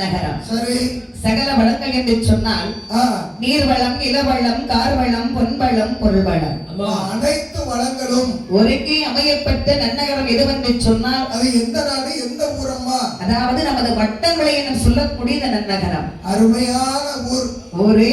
நன்னகரம். சரி. சகல வளங்கள் என்று சொன்னால் நீர்வளம், நிலவளம், கார்வளம், பொன்வளம், பொருள்வளம், அனைத்து வளங்களும் ஒருங்கே அமையப்பட்ட நன்னகரம் எதுவென்று சொன்னால் அது எந்த நாடு, எந்த ஊரம்மா? அதாவது நமது வட்டங்களை என சொல்லக்கூடிய நன்னகரம். அருமையான ஊர். ஒரு